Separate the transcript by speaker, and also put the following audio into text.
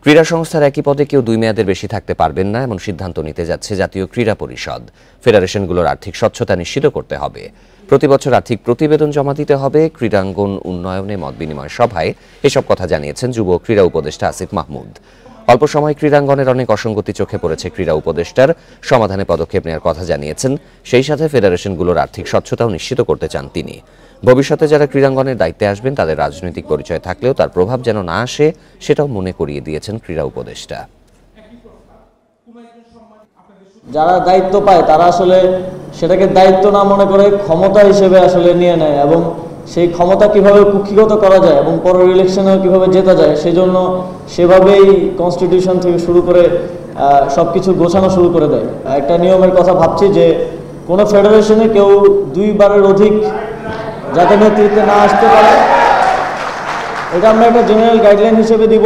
Speaker 1: ক্রীড়া সংস্থার একই পদে কেউ 2 মেয়াদের বেশি থাকতে পারবেন না এমন সিদ্ধান্ত নিতে যাচ্ছে জাতীয় ক্রীড়া পরিষদ। ফেডারেশনগুলোর আর্থিক স্বচ্ছতা নিশ্চিত করতে হবে। প্রতি বছর আর্থিক প্রতিবেদন জমা দিতে হবে। ক্রীড়াঙ্গন উন্নয়নে মতবিনিময় সভায় এসব কথা জানিয়েছেন যুব ক্রীড়া উপদেষ্টা আসিফ মাহমুদ। অল্প সময় ক্রীড়াঙ্গনের অনেক অসঙ্গতি চোখে পড়েছে ক্রীড়া উপদেষ্টার, সমাধানে পদক্ষেপ নেওয়ার কথা জানিয়েছেন। সেই সাথে ফেডারেশনগুলোর আর্থিক স্বচ্ছতাও নিশ্চিত করতে চান তিনি। ভবিষ্যতে যারা ক্রীড়াঙ্গনের দায়িত্বে আসবেন তাদের রাজনৈতিক পরিচয় থাকলেও তার প্রভাব যেন না আসে সেটাও মনে করিয়ে দিয়েছেন ক্রীড়া উপদেষ্টা।
Speaker 2: যারা দায়িত্ব পায় তারা আসলে সেটাকে দায়িত্ব না মনে করে ক্ষমতা হিসেবে আসলে নিয়ে নেয় এবং সেই ক্ষমতা কিভাবে কুক্ষিগত করা যায় এবং পরের ইলেকশনেও কিভাবে জেতা যায় সেজন্য সেভাবেই কনস্টিটিউশন থেকে শুরু করে সবকিছু গোছানো শুরু করে দেয়। একটা নিয়মের কথা ভাবছি যে কোনো ফেডারেশনে কেউ 2 বারের অধিক যাতে নেতৃত্বে না আসতে পারে, এটা আমরা একটা জেনারেল গাইডলাইন হিসেবে দিব।